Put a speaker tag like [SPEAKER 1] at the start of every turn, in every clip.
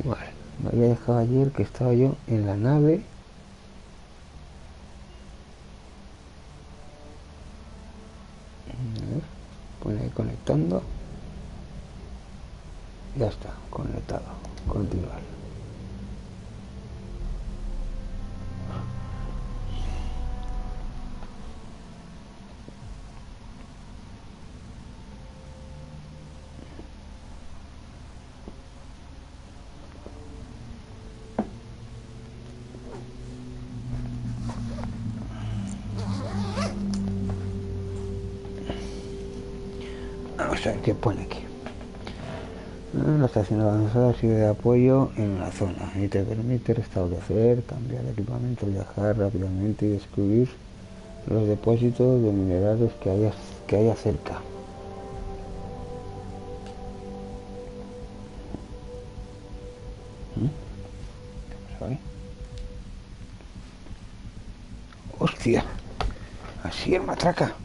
[SPEAKER 1] Vale, me había dejado ayer que estaba yo en la nave. A ver, pone ahí conectando. Ya está, conectado. Continuar. Vamos a ver qué pone aquí. La estación avanzada sirve de apoyo en la zona y te permite restablecer, cambiar equipamiento, viajar rápidamente y descubrir los depósitos de minerales que haya cerca. ¿Sabes? ¡Hostia! Así es matraca.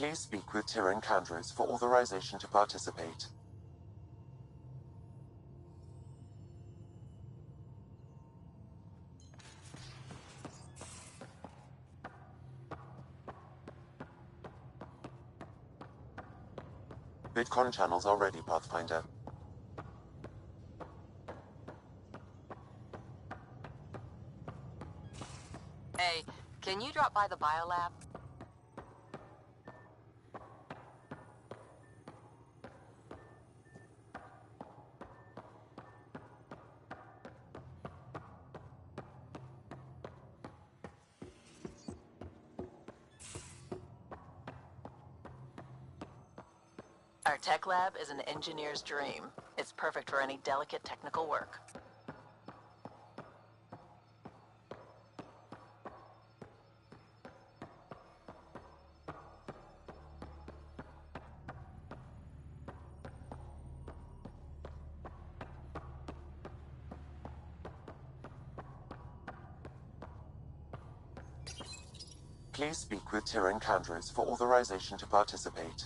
[SPEAKER 2] Please speak with Tyrion Candros for authorization to participate. Bitcoin channels are ready, Pathfinder.
[SPEAKER 3] Hey, can you drop by the biolab? Our tech lab is an engineer's dream. It's perfect for any delicate technical work.
[SPEAKER 2] Please speak with Tyrion Candros for authorization to participate.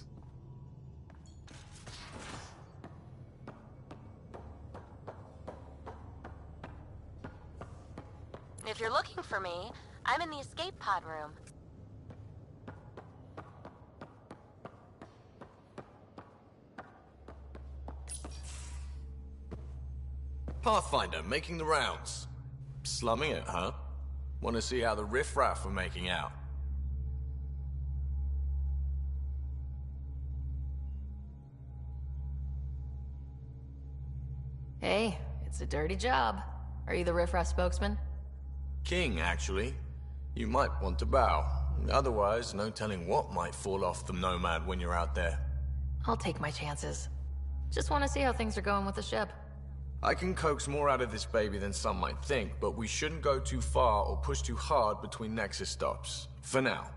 [SPEAKER 4] If you're looking for me, I'm in the escape pod room.
[SPEAKER 5] Pathfinder, making the rounds. Slumming it, huh? Want to see how the riffraff are making out?
[SPEAKER 6] Hey, it's a dirty job. Are you the riffraff spokesman?
[SPEAKER 5] King, actually. You might want to bow. Otherwise, no telling what might fall off the Nomad when you're out there.
[SPEAKER 6] I'll take my chances. Just want to see how things are going with the ship.
[SPEAKER 5] I can coax more out of this baby than some might think, but we shouldn't go too far or push too hard between Nexus stops. For now.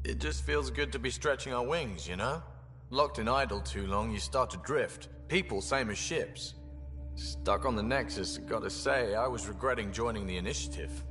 [SPEAKER 5] It just feels good to be stretching our wings, you know? Locked in idle too long, you start to drift. People, same as ships. Stuck on the Nexus, gotta say, I was regretting joining the Initiative.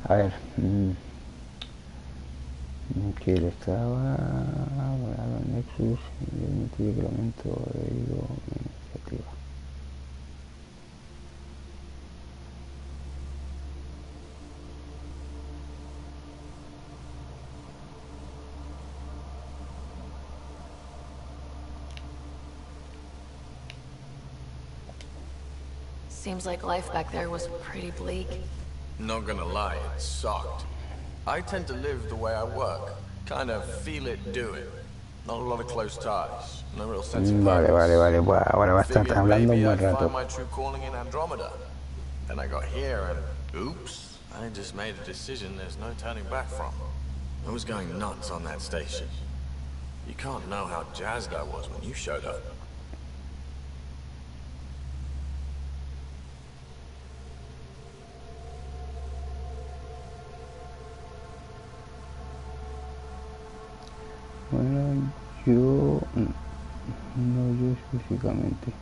[SPEAKER 1] A ver. Que él estaba volado en Nexus y el multiplicamento he ido en iniciativa.
[SPEAKER 6] Seems like life back there was pretty bleak.
[SPEAKER 5] Not gonna lie, it sucked. I tend to live the way I work. Kind of feel it, do it. Not a lot of close ties. No real sense of
[SPEAKER 1] Vale,
[SPEAKER 5] purpose.
[SPEAKER 1] vale, vale. Buah, ahora va a estar
[SPEAKER 5] Figured
[SPEAKER 1] hablando un
[SPEAKER 5] maybe
[SPEAKER 1] buen
[SPEAKER 5] I'd
[SPEAKER 1] rato.
[SPEAKER 5] find my true calling in Andromeda. Then I got here and oops, I just made a decision there's no turning back from. I was going nuts on that station. You can't know how jazzed I was when you showed up.
[SPEAKER 1] Bueno, yo no yo específicamente.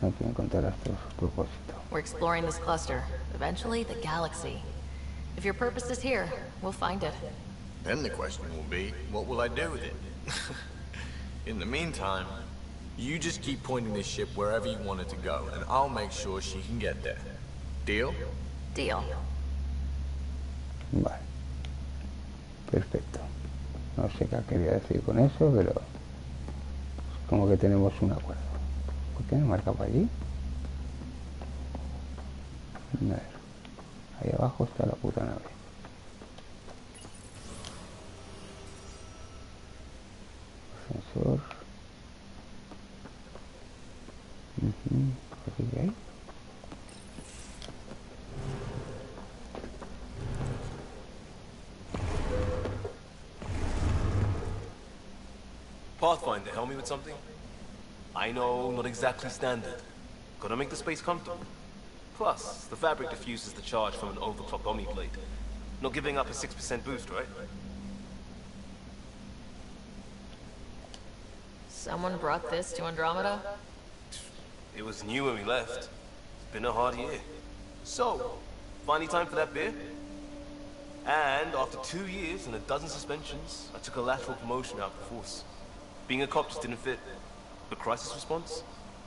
[SPEAKER 1] No quiero encontrar estos propósitos.
[SPEAKER 6] We're exploring this cluster. Eventually, the galaxy. If your purpose is here, we'll find it.
[SPEAKER 5] Then the question will be, what will I do with it? In the meantime, you just keep pointing this ship wherever you want it to go, and I'll make sure she can get there. Deal?
[SPEAKER 6] Deal.
[SPEAKER 1] Vale. Perfecto. No sé qué quería decir con eso, pero como que tenemos un acuerdo. ¿Por qué me marca para allí? A ver. Ahí abajo está la puta nave. Ascensor. ¿Qué hay?
[SPEAKER 7] Pathfinder, help me with something? I know, not exactly standard. Gotta make the space comfortable. Plus, the fabric diffuses the charge from an overclocked Omniblade. Not giving up a 6% boost, right?
[SPEAKER 6] Someone brought this to Andromeda?
[SPEAKER 7] It was new when we left. It's been a hard year. So, finally time for that beer? And after 2 years and a dozen suspensions, I took a lateral promotion out of the force. Being a cop just didn't fit. But crisis response?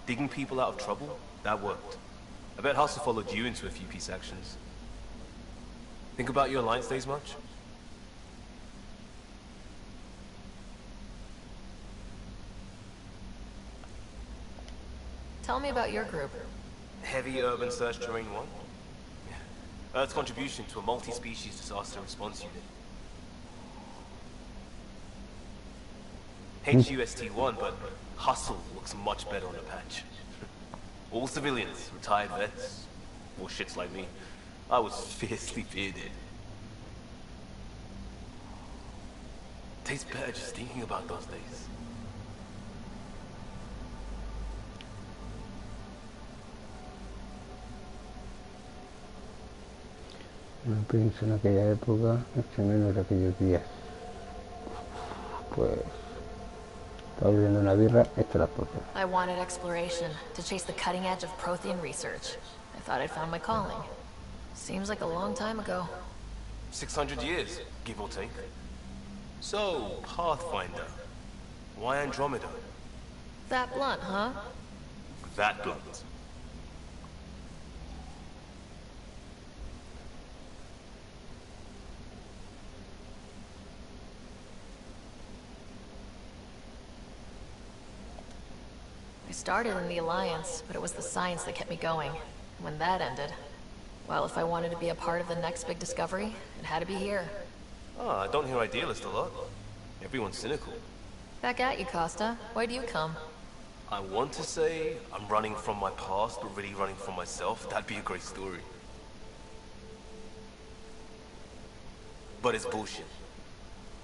[SPEAKER 7] Digging people out of trouble? That worked. I bet Hustle followed you into a few peace actions. Think about your Alliance days much?
[SPEAKER 6] Tell me about your group.
[SPEAKER 7] Heavy urban search terrain 1? Yeah. Earth's contribution to a multi-species disaster response unit. HUST-1, but Hustle looks much better on the patch. All civilians, retired vets, or shits like me. I was fiercely bearded. Tastes better just thinking about those days.
[SPEAKER 1] No pienso en aquella época, mucho menos aquellos días. Pues estaba bebiendo una birra, esta la puerta.
[SPEAKER 6] I wanted exploration, to chase the cutting edge of Prothean research. I thought I'd found my calling. Seems like a long time ago.
[SPEAKER 7] 600 years, give or take. So, Pathfinder. Why Andromeda?
[SPEAKER 6] That blunt, huh?
[SPEAKER 7] That blunt.
[SPEAKER 6] I started in the Alliance, but it was the science that kept me going. When that ended, well, if I wanted to be a part of the next big discovery, it had to be here.
[SPEAKER 7] I don't hear idealist a lot. Everyone's cynical.
[SPEAKER 6] Back at you, Costa. Why do you come?
[SPEAKER 7] I want to say I'm running from my past, but really running from myself. That'd be a great story. But it's bullshit.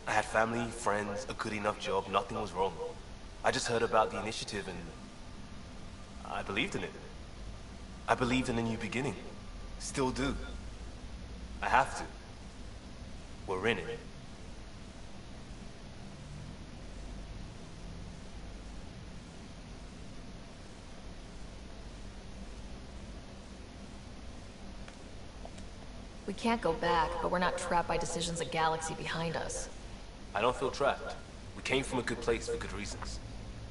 [SPEAKER 7] I had family, friends, a good enough job, nothing was wrong. I just heard about the initiative and I believed in it. I believed in a new beginning. Still do. I have to. We're in it.
[SPEAKER 6] We can't go back, but we're not trapped by decisions a galaxy behind us.
[SPEAKER 7] I don't feel trapped. We came from a good place for good reasons.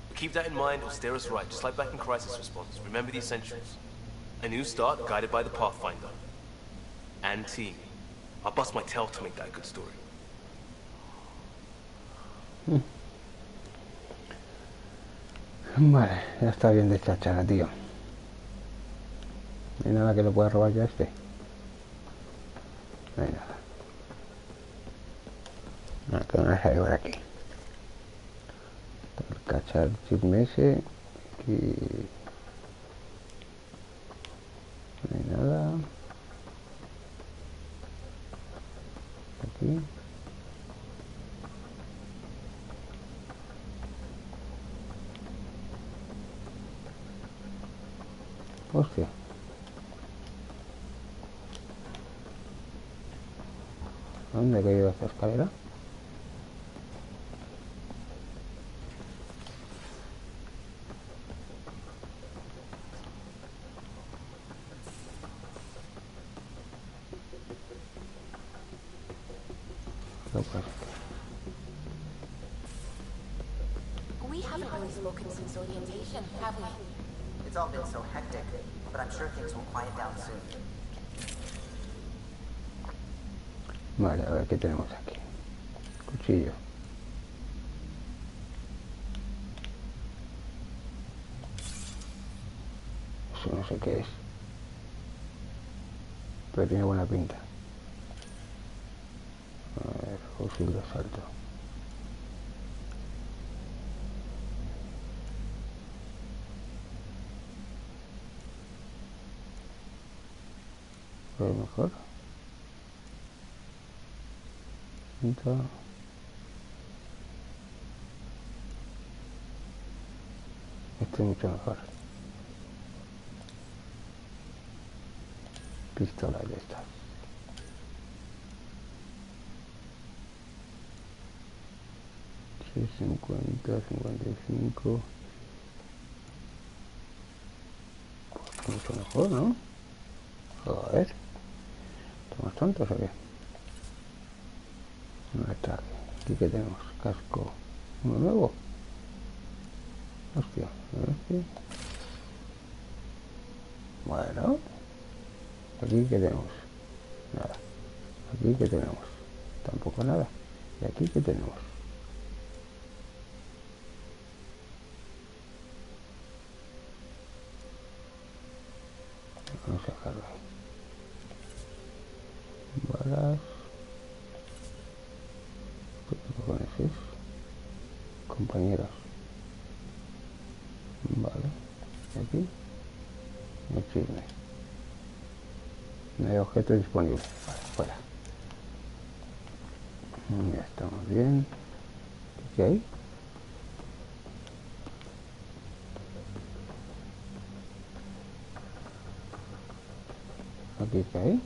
[SPEAKER 7] We keep that in mind, it'll steer us right, just like back in Crisis Response. Remember the essentials. A new start guided by the Pathfinder. And team. I'll bust my tail to make that a good story.
[SPEAKER 1] Vale, ya está bien de chachara, tío. No hay nada que le pueda robar ya a este. No hay nada. Acá vamos a ir por aquí. Cachar chisme ese. Aquí. No hay nada. Aquí. Hostia. ¿Dónde ha caído esta escalera? No puede ser.
[SPEAKER 4] We haven't really spoken since orientation, have we?
[SPEAKER 3] It's all been so hectic, but I'm sure things will quiet down soon.
[SPEAKER 1] Vale, a ver qué tenemos aquí. Cuchillo. Eso no sé qué es. Pero tiene buena pinta. A ver, fusil de asalto. A ver, mejor. Pinta. Este es mucho mejor. Pistola de estas. Sí, 50, 55. Pues mucho mejor, ¿no? Joder. ¿Estamos tontos o qué? No está aquí. ¿Aquí qué tenemos? Casco. ¿Uno nuevo? Hostia. A ver aquí. Bueno. Aquí qué tenemos. Nada. Aquí qué tenemos. Tampoco nada. ¿Y aquí qué tenemos? Vamos a dejarlo ahí. Balas. ¿Qué cojones es? Compañeros. Vale. ¿Y aquí? No sirve. No hay objeto disponible. Vale, fuera. Ya estamos bien. ¿Qué hay? ¿Aquí qué hay?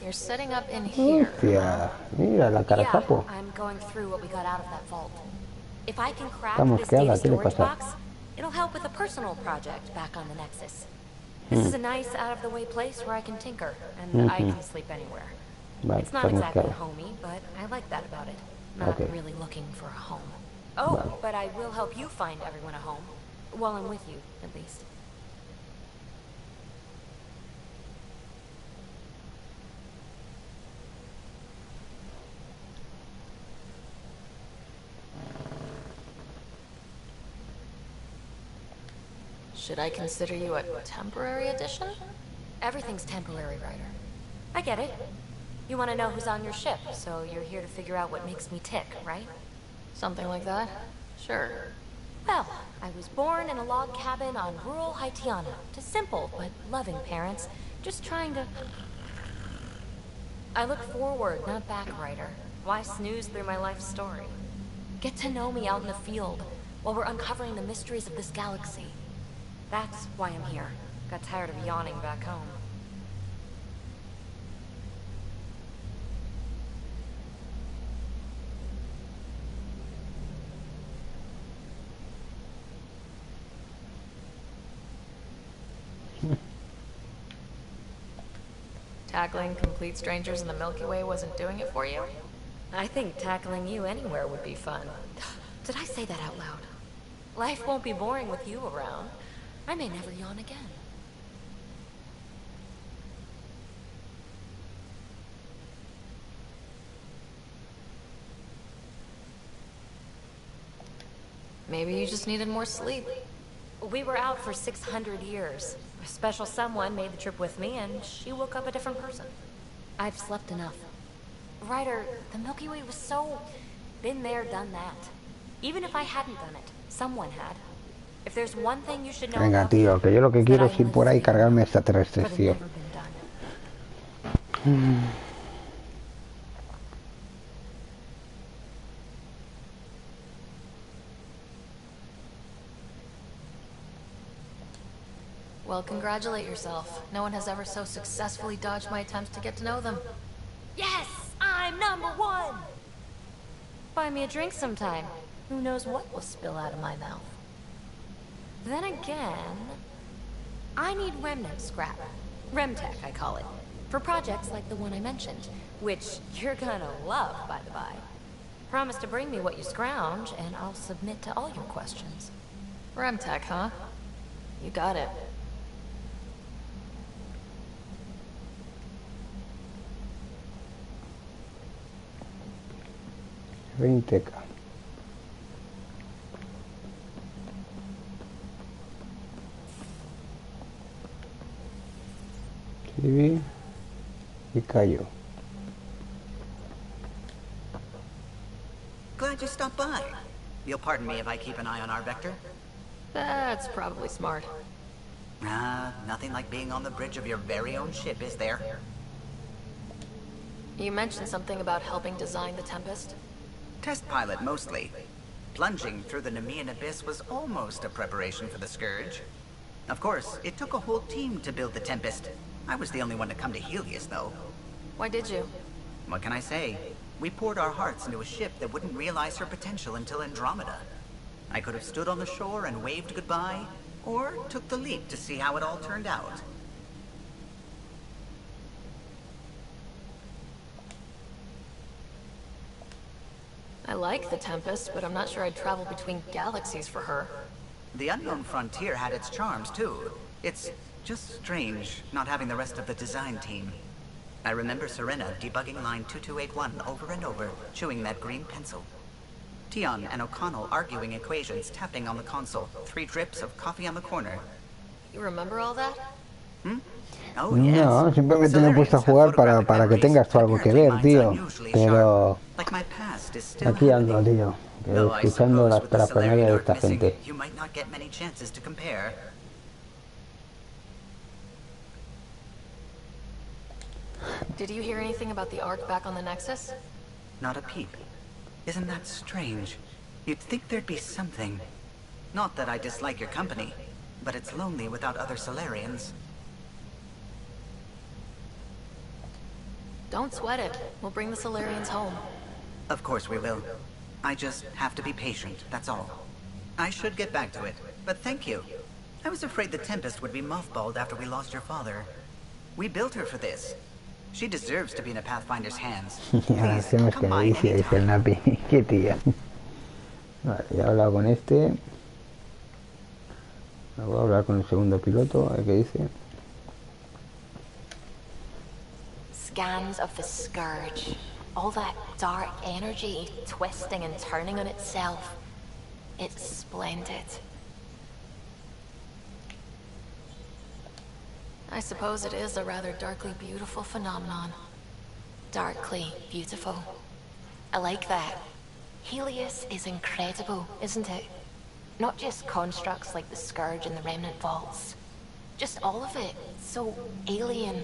[SPEAKER 6] You're setting up in here.
[SPEAKER 1] Hostia, mira la cara capo.
[SPEAKER 4] I'm going through what we got out of that vault. If I can crack
[SPEAKER 1] Está
[SPEAKER 4] this
[SPEAKER 1] mosqueada,
[SPEAKER 4] data
[SPEAKER 1] ¿qué le
[SPEAKER 4] storage
[SPEAKER 1] pasa?
[SPEAKER 4] box, it'll help with a personal project back on the Nexus. This is a nice, out-of-the-way place where I can tinker, and I can sleep anywhere.
[SPEAKER 1] Vale,
[SPEAKER 4] It's not
[SPEAKER 1] está
[SPEAKER 4] exactly
[SPEAKER 1] mosqueada.
[SPEAKER 4] homey, but I like that about it. Not
[SPEAKER 1] Okay.
[SPEAKER 4] really looking for a home. Oh,
[SPEAKER 1] Vale.
[SPEAKER 4] but I will help you find everyone a home. While I'm with you, at least.
[SPEAKER 6] Should I consider you a temporary addition?
[SPEAKER 4] Everything's temporary, Ryder. I get it. You want to know who's on your ship, so you're here to figure out what makes me tick, right?
[SPEAKER 6] Something like that? Sure.
[SPEAKER 4] Well, I was born in a log cabin on rural Haitiana to simple but loving parents, just trying to... I look forward, not back, Ryder. Why snooze through my life story? Get to know me out in the field, while we're uncovering the mysteries of this galaxy. That's why I'm here. Got tired of yawning back home.
[SPEAKER 6] Tackling complete strangers in the Milky Way wasn't doing it for you?
[SPEAKER 4] I think tackling you anywhere would be fun. Did I say that out loud? Life won't be boring with you around. I may never yawn again.
[SPEAKER 6] Maybe you just needed more sleep.
[SPEAKER 4] We were out for 600 years. A special someone made the trip with me, and she woke up a different person. I've slept enough. Ryder, the Milky Way was so... been there, done that. Even if I hadn't done it, someone had. If there's one thing you should know
[SPEAKER 1] Venga,
[SPEAKER 4] about
[SPEAKER 1] tío, que yo lo que
[SPEAKER 4] it's
[SPEAKER 1] quiero
[SPEAKER 4] that
[SPEAKER 1] es
[SPEAKER 4] I
[SPEAKER 1] ir por ahí y
[SPEAKER 4] live
[SPEAKER 1] cargarme
[SPEAKER 4] for
[SPEAKER 1] extraterrestres,
[SPEAKER 4] the
[SPEAKER 1] tío.
[SPEAKER 4] never been done.
[SPEAKER 6] Well, congratulate yourself. No one has ever so successfully dodged my attempts to get to know them.
[SPEAKER 4] Yes! I'm #1! Buy me a drink sometime. Who knows what will spill out of my mouth. Then again... I need remnant scrap. Remtech, I call it. For projects like the one I mentioned. Which you're gonna love, by the by. Promise to bring me what you scrounge, and I'll submit to all your questions.
[SPEAKER 6] Remtech, huh? You got it.
[SPEAKER 1] Reinteca. Escribí y callo.
[SPEAKER 8] Glad you stopped by. You'll pardon me if I keep an eye on our vector.
[SPEAKER 6] That's probably smart.
[SPEAKER 8] Nothing like being on the bridge of your very own ship, is there?
[SPEAKER 6] You mentioned something about helping design the Tempest.
[SPEAKER 8] Test pilot, mostly. Plunging through the Nemean abyss was almost a preparation for the Scourge. Of course, it took a whole team to build the Tempest. I was the only one to come to Helios, though.
[SPEAKER 6] Why did you?
[SPEAKER 8] What can I say? We poured our hearts into a ship that wouldn't realize her potential until Andromeda. I could have stood on the shore and waved goodbye, or took the leap to see how it all turned out.
[SPEAKER 6] I like the Tempest, but I'm not sure I'd travel between galaxies for her.
[SPEAKER 8] The unknown frontier had its charms, too. It's just strange not having the rest of the design team. I remember Serena debugging line 2281 over and over, chewing that green pencil. Tion and O'Connell arguing equations, tapping on the console, 3 drips of coffee on the corner.
[SPEAKER 6] You remember all that?
[SPEAKER 8] Oh, yes.
[SPEAKER 1] No, simplemente me he puesto a jugar para que tengas tú algo que ver, tío. Pero aquí ando, tío, escuchando las parafernalias de esta gente.
[SPEAKER 8] You might not get many chances to compare.
[SPEAKER 6] Did you hear anything about the Ark back on the Nexus?
[SPEAKER 8] Not a peep. Isn't that strange? You'd think there'd be something. Not that I dislike your company, but it's lonely without other Solarians.
[SPEAKER 6] Don't sweat it. We'll bring the Solarians home.
[SPEAKER 8] Of course we will. I just have to be patient, that's all. I should get back to it, but thank you. I was afraid the Tempest would be mothballed after we lost your father. We built her for this. She deserves to be in a Pathfinder's hands.
[SPEAKER 1] Hacemos que me dice el Napi. Qué tía. Vale, ya he hablado con este. Voy a hablar con el segundo piloto, a ver qué dice.
[SPEAKER 3] Scans of the Scourge. All that dark energy twisting and turning on itself. It's splendid.
[SPEAKER 6] I suppose it is a rather darkly beautiful phenomenon.
[SPEAKER 3] Darkly beautiful. I like that. Helios is incredible, isn't it? Not just constructs like the Scourge and the Remnant Vaults. Just all of it. So alien.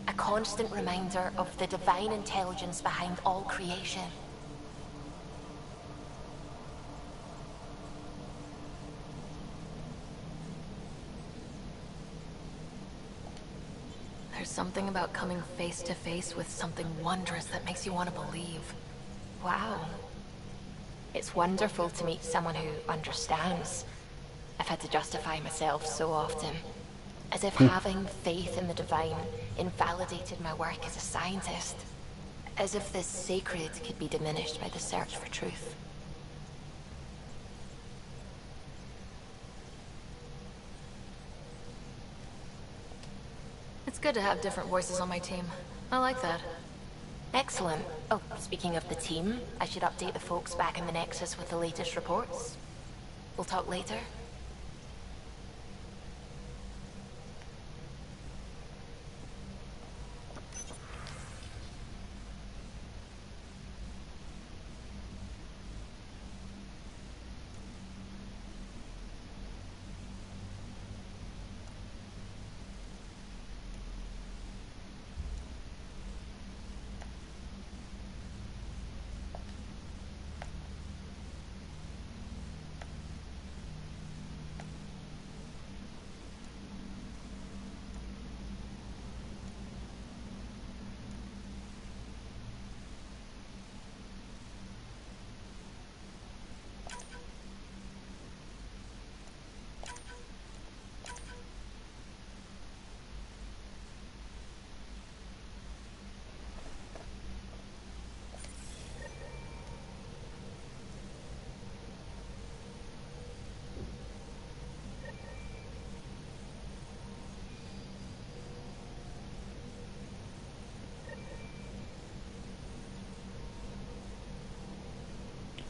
[SPEAKER 3] A constant reminder of the divine intelligence behind all creation.
[SPEAKER 6] There's something about coming face to face with something wondrous that makes you want to believe.
[SPEAKER 3] Wow. It's wonderful to meet someone who understands. I've had to justify myself so often. As if having faith in the divine invalidated my work as a scientist. As if the sacred could be diminished by the search for truth.
[SPEAKER 6] It's good to have different voices on my team. I like that.
[SPEAKER 3] Excellent. Oh, speaking of the team, I should update the folks back in the Nexus with the latest reports. We'll talk later.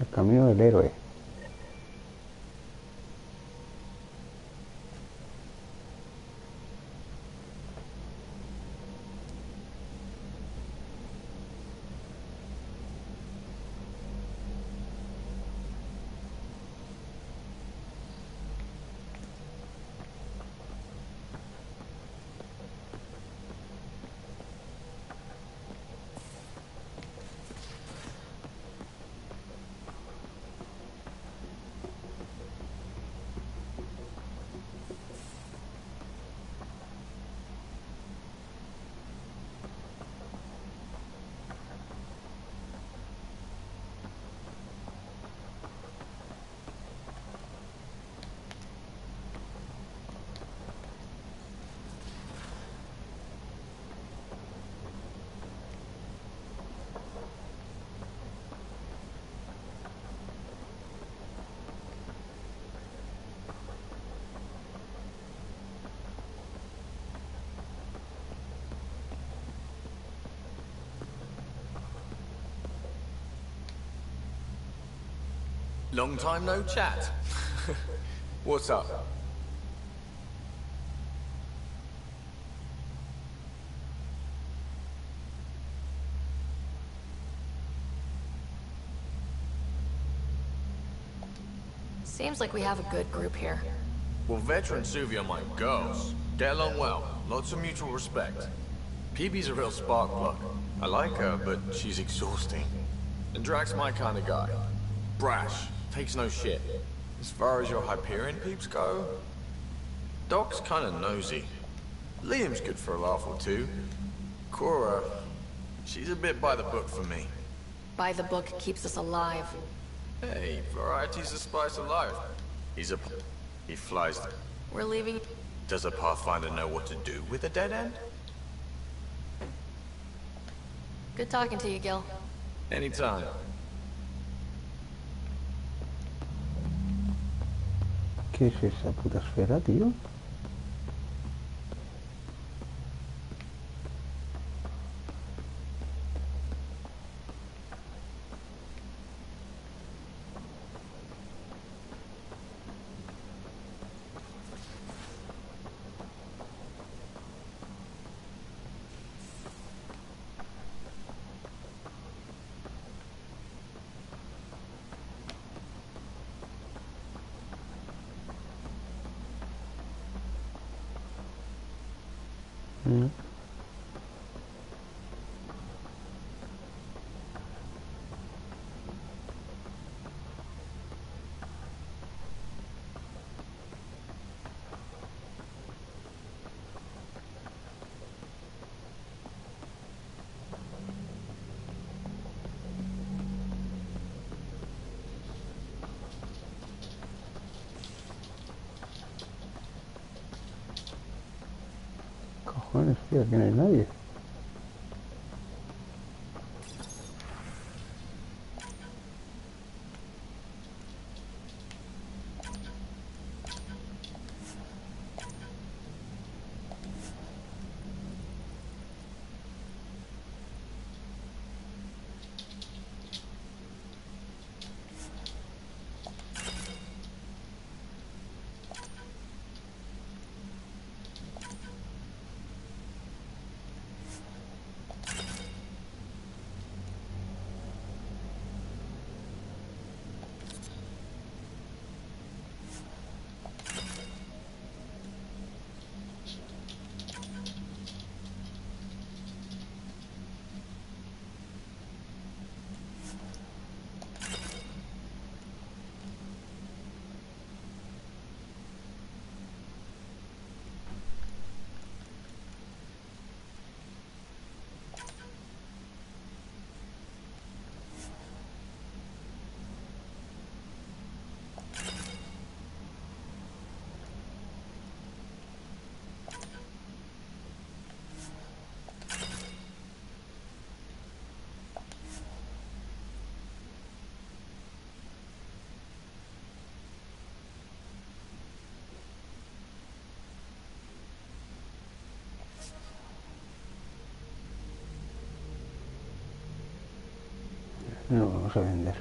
[SPEAKER 1] El camino del héroe.
[SPEAKER 5] Long time no chat. What's up?
[SPEAKER 6] Seems like we have a good group here.
[SPEAKER 5] Well, veteran Suvi are my girls. Get along well. Lots of mutual respect. PB's a real spark plug. I like her, but she's exhausting. And Drax's my kind of guy. Brash. Takes no shit. As far as your Hyperion peeps go, Doc's kind of nosy. Liam's good for a laugh or two. Cora, she's a bit by the book for me.
[SPEAKER 6] By the book keeps us alive.
[SPEAKER 5] Hey, variety's the spice of life. He flies.
[SPEAKER 6] We're leaving.
[SPEAKER 5] Does a Pathfinder know what to do with a dead end?
[SPEAKER 6] Good talking to you, Gil.
[SPEAKER 5] Anytime.
[SPEAKER 1] ¿Qué es esa puta esfera, tío? Mm. Cojones, tío, aquí no hay nadie. No lo vamos a vender.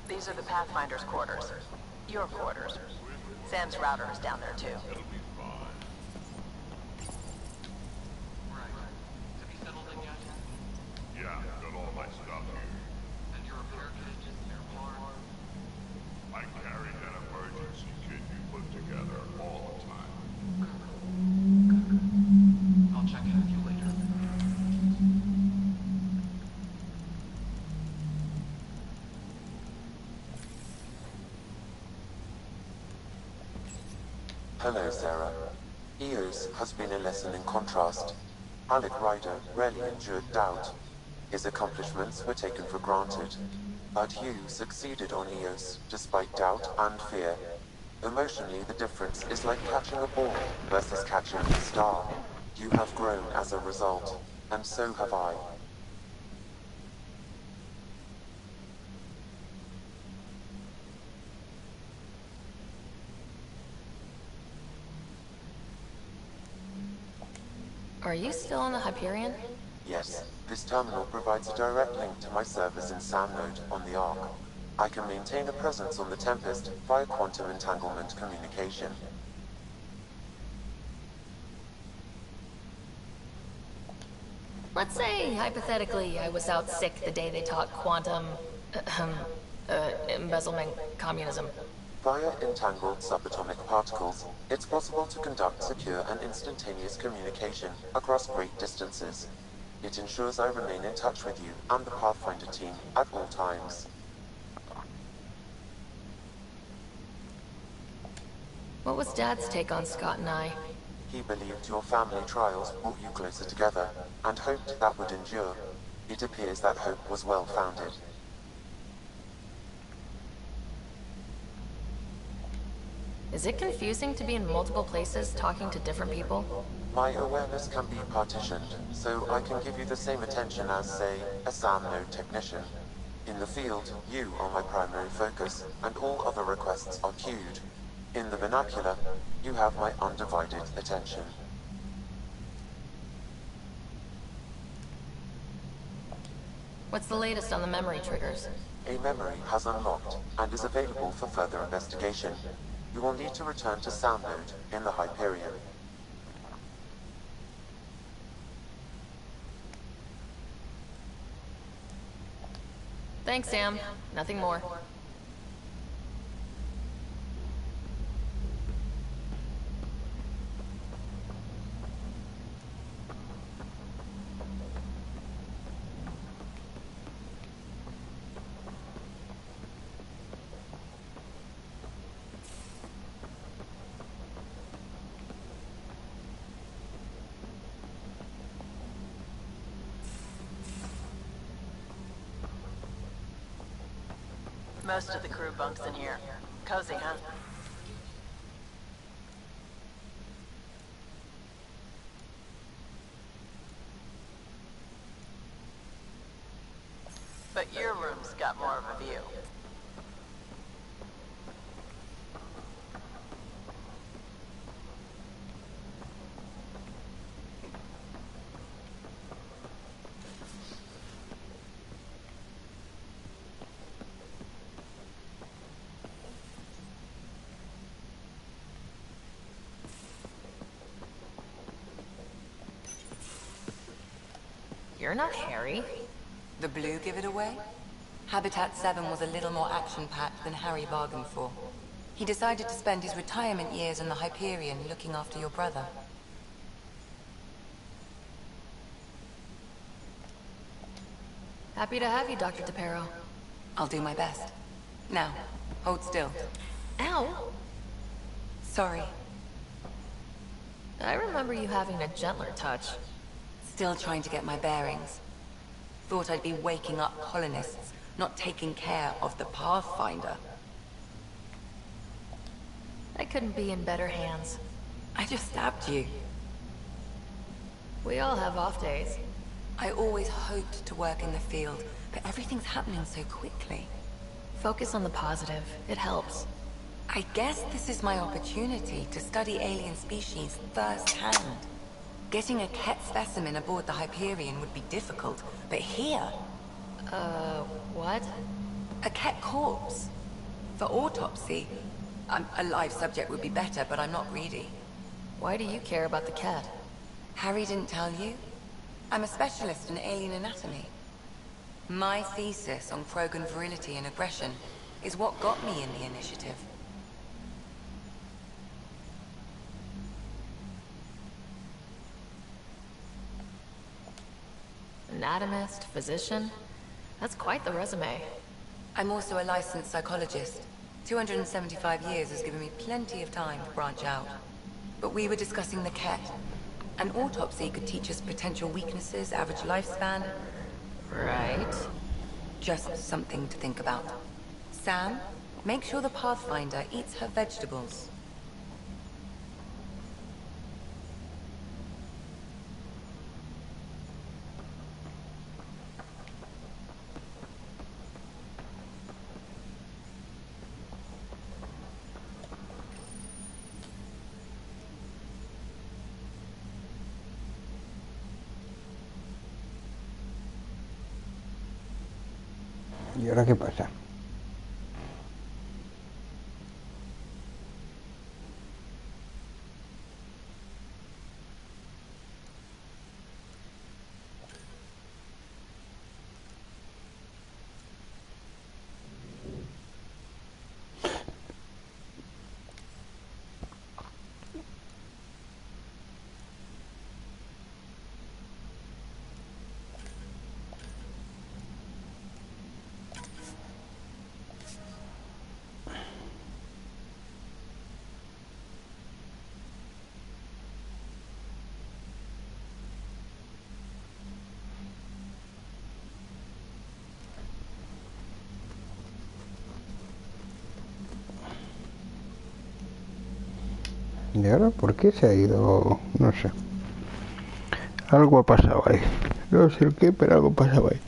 [SPEAKER 9] These are the Pathfinder's quarters. Your quarters. Sam's router is down there too.
[SPEAKER 10] Yeah, got all my stuff here. And your repair kit is nearby? I carry that emergency kit you put together all the time.
[SPEAKER 9] I'll check in with you later.
[SPEAKER 2] Hello, Sarah. Eos has been a lesson in contrast. Alec Ryder rarely endured doubt. His accomplishments were taken for granted. But you succeeded on Eos, despite doubt and fear. Emotionally, the difference is like catching a ball versus catching a star. You have grown as a result, and so have I.
[SPEAKER 6] Are you still on the Hyperion?
[SPEAKER 2] Yes, this terminal provides a direct link to my servers in SAM-Node on the Ark. I can maintain a presence on the Tempest via quantum entanglement communication.
[SPEAKER 6] Let's say, hypothetically, I was out sick the day they taught quantum... embezzlement communism.
[SPEAKER 2] Via entangled subatomic particles, it's possible to conduct secure and instantaneous communication across great distances. It ensures I remain in touch with you and the Pathfinder team at all times.
[SPEAKER 6] What was Dad's take on Scott and I?
[SPEAKER 2] He believed your family trials brought you closer together, and hoped that would endure. It appears that hope was well-founded.
[SPEAKER 6] Is it confusing to be in multiple places talking to different people?
[SPEAKER 2] My awareness can be partitioned, so I can give you the same attention as, say, a SAM-Node technician. In the field, you are my primary focus, and all other requests are queued. In the vernacular, you have my undivided attention.
[SPEAKER 6] What's the latest on the memory triggers?
[SPEAKER 2] A memory has unlocked and is available for further investigation. You will need to return to Sound Node in the Hyperion.
[SPEAKER 6] Thanks, Sam. Nothing more.
[SPEAKER 9] Most of the crew bunks in here. Cozy, huh? But your room's got more of a view.
[SPEAKER 6] You're not Harry.
[SPEAKER 11] The blue give it away? Habitat 7 was a little more action-packed than Harry bargained for. He decided to spend his retirement years in the Hyperion looking after your brother.
[SPEAKER 6] Happy to have you, Dr. DePero.
[SPEAKER 11] I'll do my best. Now, hold still.
[SPEAKER 6] Ow!
[SPEAKER 11] Sorry.
[SPEAKER 6] I remember you having a gentler touch.
[SPEAKER 11] Still trying to get my bearings. Thought I'd be waking up colonists, not taking care of the Pathfinder.
[SPEAKER 6] I couldn't be in better hands.
[SPEAKER 11] I just stabbed you.
[SPEAKER 6] We all have off days.
[SPEAKER 11] I always hoped to work in the field, but everything's happening so quickly.
[SPEAKER 6] Focus on the positive. It helps.
[SPEAKER 11] I guess this is my opportunity to study alien species firsthand. Getting a Ket specimen aboard the Hyperion would be difficult, but here...
[SPEAKER 6] what?
[SPEAKER 11] A Ket corpse. For autopsy. A live subject would be better, but I'm not greedy.
[SPEAKER 6] Why do you care about the cat?
[SPEAKER 11] Harry didn't tell you? I'm a specialist in alien anatomy. My thesis on Krogan virility and aggression is what got me in the initiative.
[SPEAKER 6] Anatomist, physician? That's quite the resume.
[SPEAKER 11] I'm also a licensed psychologist. 275 years has given me plenty of time to branch out. But we were discussing the Ket. An autopsy could teach us potential weaknesses, average lifespan.
[SPEAKER 6] Right.
[SPEAKER 11] Just something to think about. Sam, make sure the Pathfinder eats her vegetables.
[SPEAKER 1] ¿Y ahora qué pasa? ¿Y ahora por qué se ha ido? No sé. Algo ha pasado ahí. No sé qué, pero algo ha pasado ahí.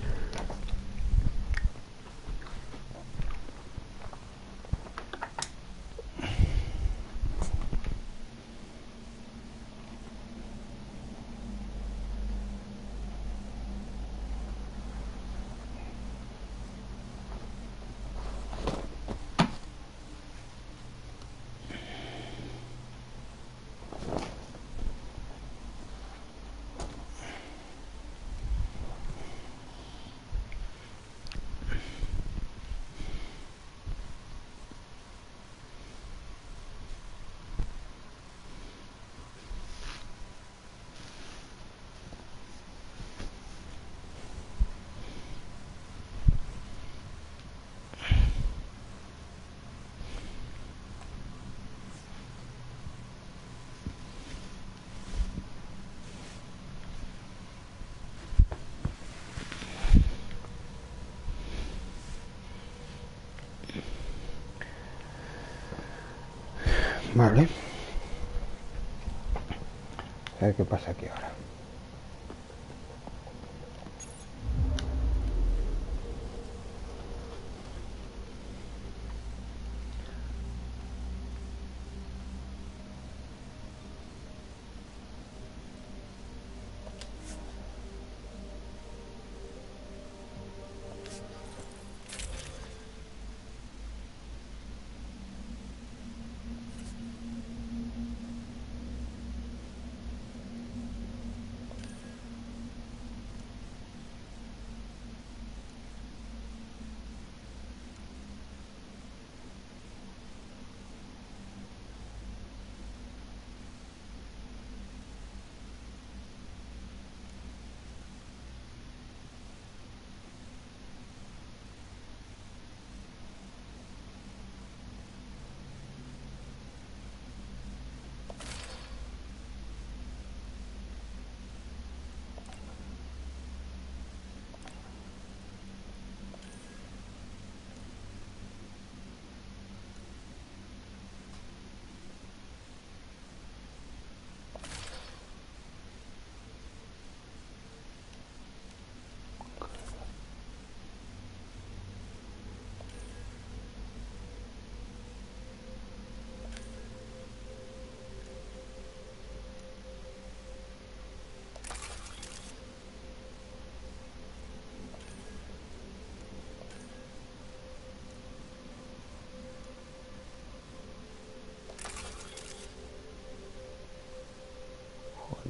[SPEAKER 1] Vale. A ver qué pasa aquí ahora.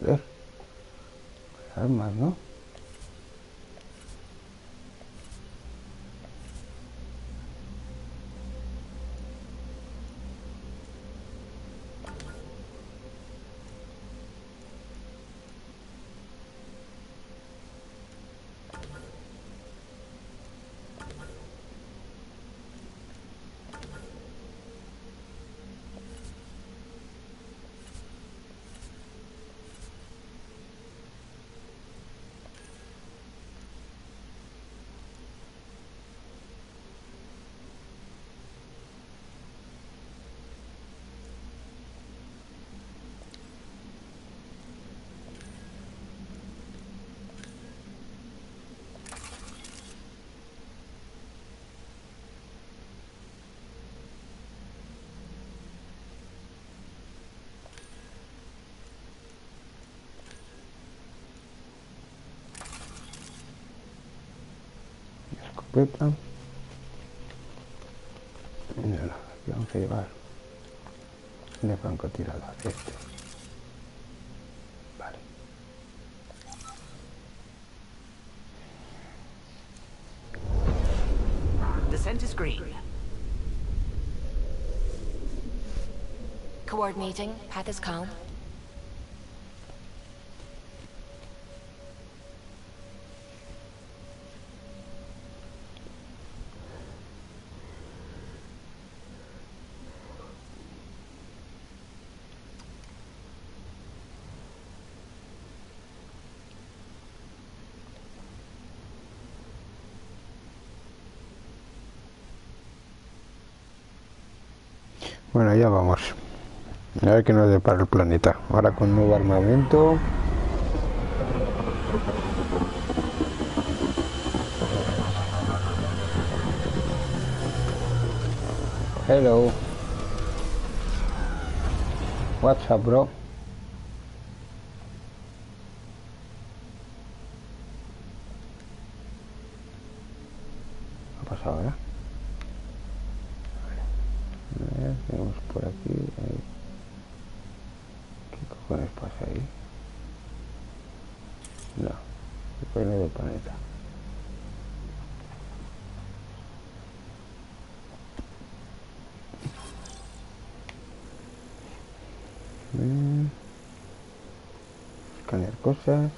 [SPEAKER 1] Joder. Armas, ¿no? Escopeta. Mira, aquí vamos a llevar de francotirador este. Vale.
[SPEAKER 8] Descent is green.
[SPEAKER 3] Coordinating. Path is calm.
[SPEAKER 1] Bueno, ya vamos. A ver qué nos depara el planeta. Ahora con nuevo armamento. Hello. What's up, bro? ¿Qué ha pasado ahora? A ver, tenemos por aquí. Ahí. ¿Qué cojones pasa ahí? No, depende del planeta. Escanear cosas.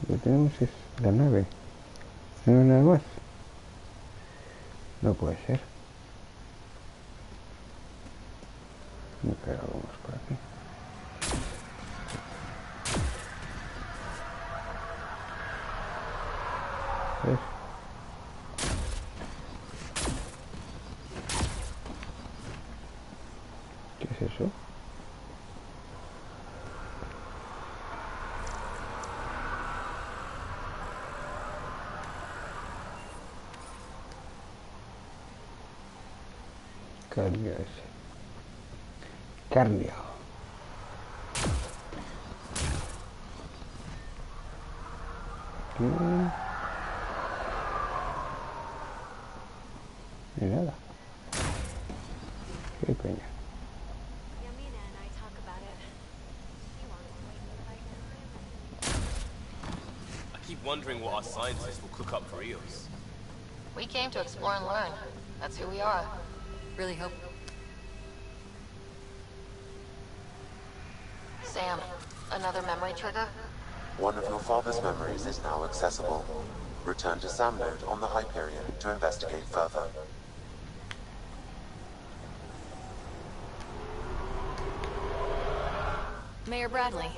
[SPEAKER 1] Lo que tenemos es la nave. No hay nada más. No puede ser. Me cae algo más por aquí. es eso? Cardio ese. Cardio. Ni nada. Qué peña.
[SPEAKER 7] I keep wondering what our scientists will cook up for Eos.
[SPEAKER 6] We came to explore and learn. That's who we are.
[SPEAKER 11] Really hope...
[SPEAKER 3] Sam, another memory trigger?
[SPEAKER 2] One of your father's memories is now accessible. Return to Sam Node on the Hyperion to investigate further.
[SPEAKER 6] Mayor Bradley.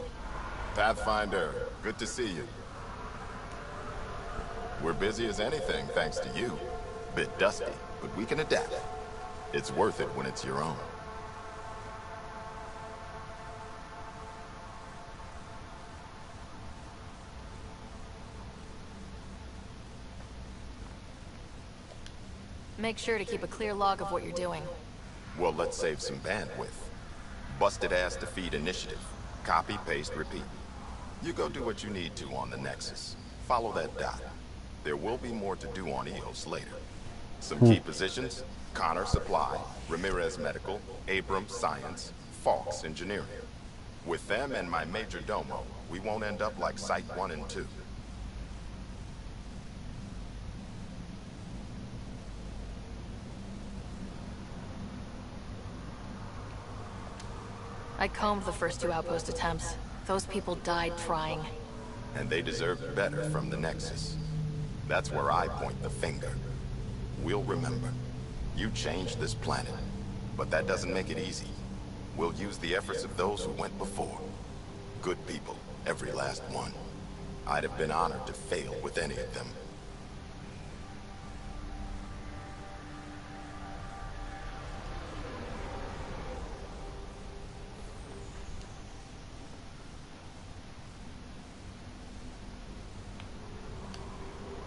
[SPEAKER 12] Pathfinder, good to see you. We're busy as anything, thanks to you. Bit dusty, but we can adapt. It's worth it when it's your own.
[SPEAKER 6] Make sure to keep a clear log of what you're doing.
[SPEAKER 12] Well, let's save some bandwidth. Busted ass defeat initiative. Copy, paste, repeat. You go do what you need to on the Nexus. Follow that dot. There will be more to do on Eos later. Some key positions: Connor Supply, Ramirez Medical, Abrams Science, Falks Engineering. With them and my Major Domo, we won't end up like Site 1 and 2.
[SPEAKER 6] I combed the first 2 outpost attempts. Those people died trying.
[SPEAKER 12] And they deserved better from the Nexus. That's where I point the finger. We'll remember. You changed this planet. But that doesn't make it easy. We'll use the efforts of those who went before. Good people, every last one. I'd have been honored to fail with any of them.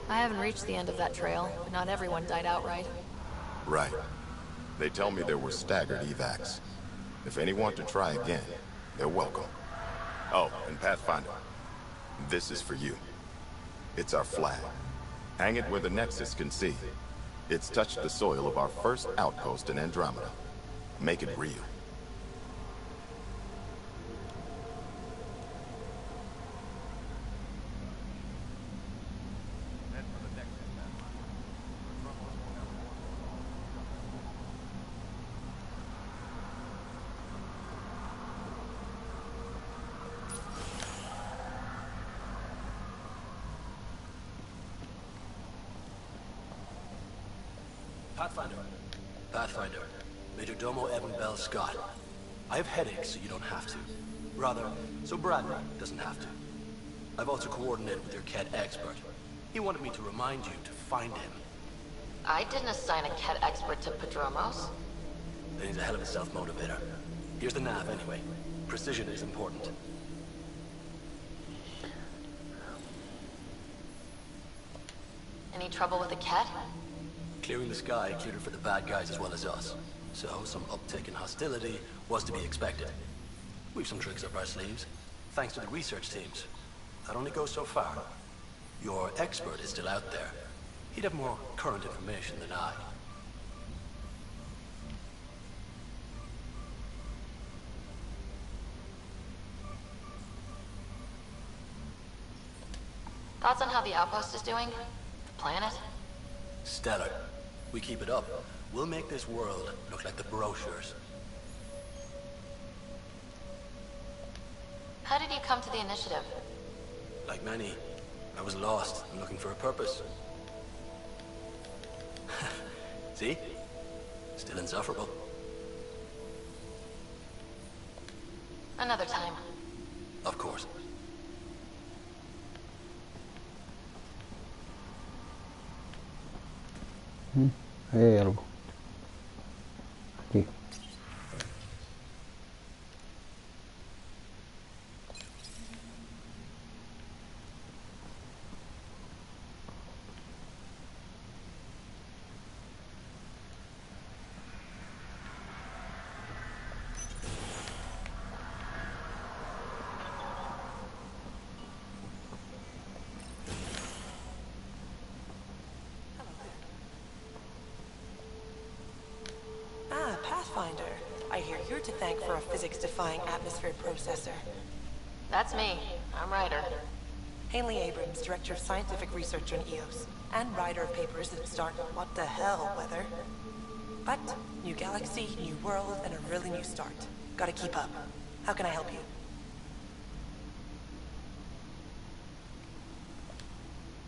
[SPEAKER 6] I haven't reached the end of that trail, but not everyone died outright.
[SPEAKER 12] Right. They tell me there were staggered evacs. If any want to try again, they're welcome. Oh, and Pathfinder, this is for you. It's our flag. Hang it where the Nexus can see. It's touched the soil of our first outpost in Andromeda. Make it real.
[SPEAKER 13] Pathfinder. Major Domo Evan Bell Scott. I have headaches, so you don't have to. Rather, so Bradley doesn't have to. I've also coordinated with your Ket expert. He wanted me to remind you to find him.
[SPEAKER 3] I didn't assign a Ket expert to Padromos.
[SPEAKER 13] Then he's a hell of a self-motivator. Here's the nav anyway. Precision is important.
[SPEAKER 3] Any trouble with the Ket?
[SPEAKER 13] Clearing the sky cleared it for the bad guys as well as us. So some uptick in hostility was to be expected. We've some tricks up our sleeves, thanks to the research teams. That only goes so far. Your expert is still out there. He'd have more current information than I.
[SPEAKER 3] Thoughts on how the outpost is doing? The planet?
[SPEAKER 13] Stellar. We keep it up, we'll make this world look like the brochures.
[SPEAKER 3] How did you come to the initiative?
[SPEAKER 13] Like many, I was lost and looking for a purpose. See? Still insufferable.
[SPEAKER 3] Another time.
[SPEAKER 13] Of course.
[SPEAKER 1] Hay algo. Aquí.
[SPEAKER 9] you're to thank for a physics-defying atmosphere processor.
[SPEAKER 6] That's me. I'm Ryder.
[SPEAKER 9] Haley Abrams, Director of Scientific Research on EOS, and writer of papers that start what the hell weather. But, new galaxy, new world, and a really new start. Gotta keep up. How can I help you?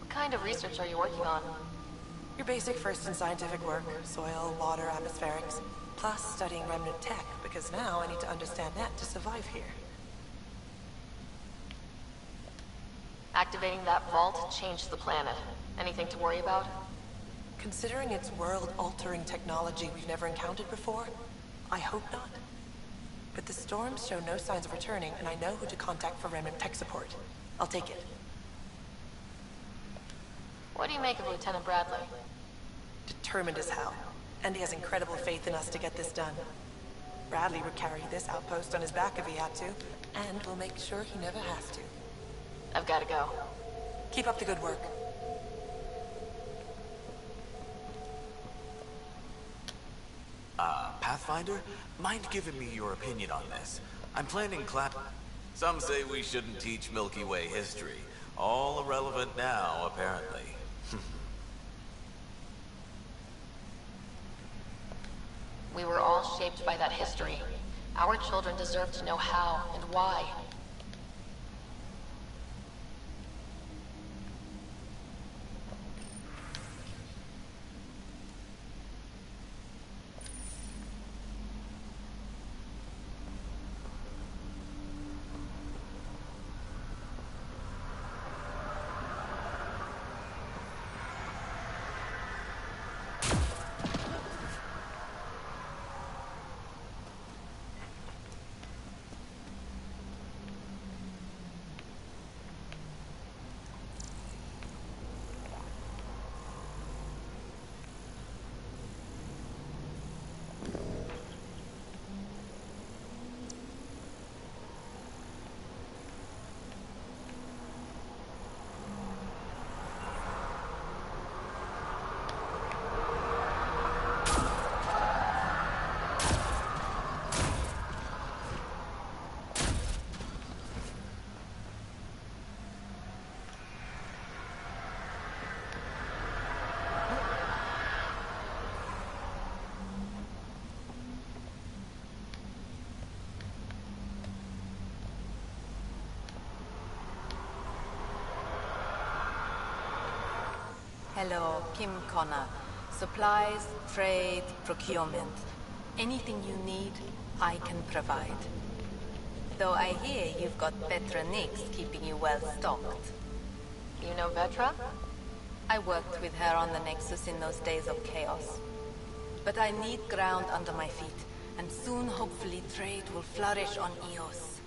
[SPEAKER 6] What kind of research are you working on?
[SPEAKER 9] Your basic first in scientific work, soil, water, atmospherics, plus studying remnant tech, because now I need to understand that to survive here.
[SPEAKER 6] Activating that vault changed the planet. Anything to worry about?
[SPEAKER 9] Considering it's world-altering technology we've never encountered before, I hope not. But the storms show no signs of returning, and I know who to contact for remnant tech support. I'll take it.
[SPEAKER 6] What do you make of Lieutenant Bradley?
[SPEAKER 9] Determined as hell. And he has incredible faith in us to get this done. Bradley would carry this outpost on his back if he had to, and we'll make sure he never has to.
[SPEAKER 6] I've got to go.
[SPEAKER 9] Keep up the good work.
[SPEAKER 14] Pathfinder? Mind giving me your opinion on this? I'm planning Some say we shouldn't teach Milky Way history. All irrelevant now, apparently.
[SPEAKER 6] We were all shaped by that history. Our children deserve to know how and why.
[SPEAKER 11] Hello, Kim Connor. Supplies, trade, procurement. Anything you need, I can provide. Though I hear you've got Vetra Nix keeping you well stocked.
[SPEAKER 6] You know Vetra?
[SPEAKER 11] I worked with her on the Nexus in those days of chaos. But I need ground under my feet, and soon hopefully trade will flourish on EOS.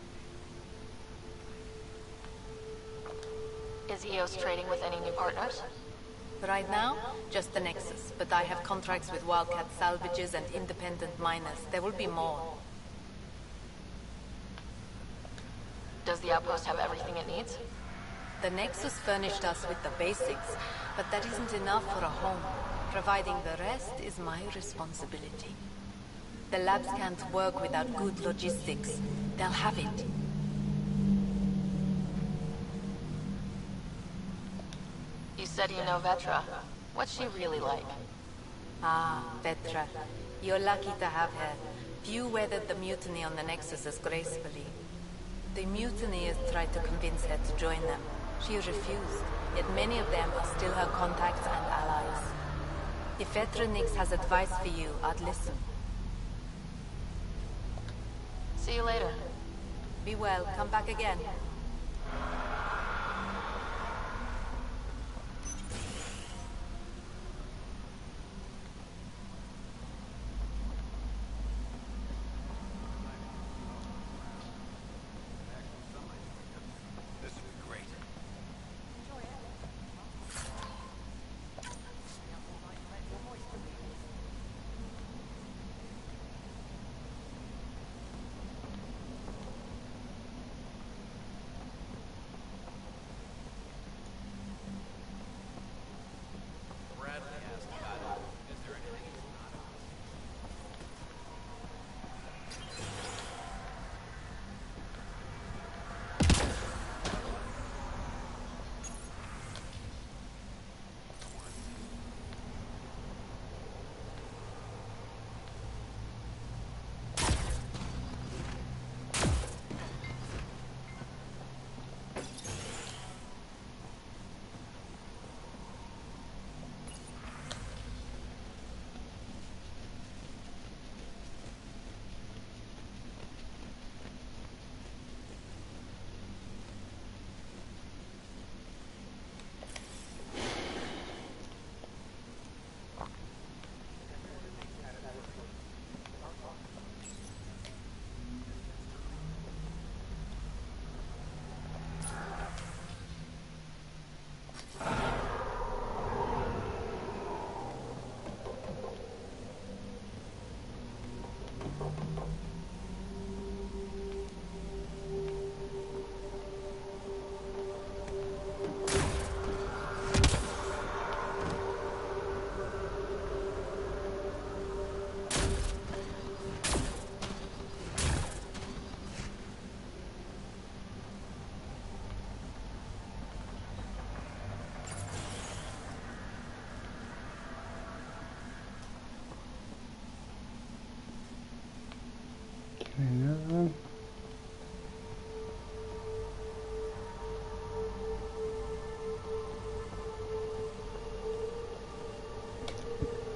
[SPEAKER 6] Is EOS trading with any new partners?
[SPEAKER 11] Right now, just the Nexus, but I have contracts with Wildcat salvages and independent miners. There will be more.
[SPEAKER 6] Does the outpost have everything it needs?
[SPEAKER 11] The Nexus furnished us with the basics, but that isn't enough for a home. Providing the rest is my responsibility. The labs can't work without good logistics. They'll have it.
[SPEAKER 6] You said you know Vetra. What's she really like?
[SPEAKER 11] Ah, Vetra. You're lucky to have her. Few weathered the mutiny on the Nexus as gracefully. The mutineers tried to convince her to join them. She refused, yet many of them are still her contacts and allies. If Vetra Nix has advice for you, I'd listen.
[SPEAKER 6] See you later.
[SPEAKER 11] Be well. Come back again.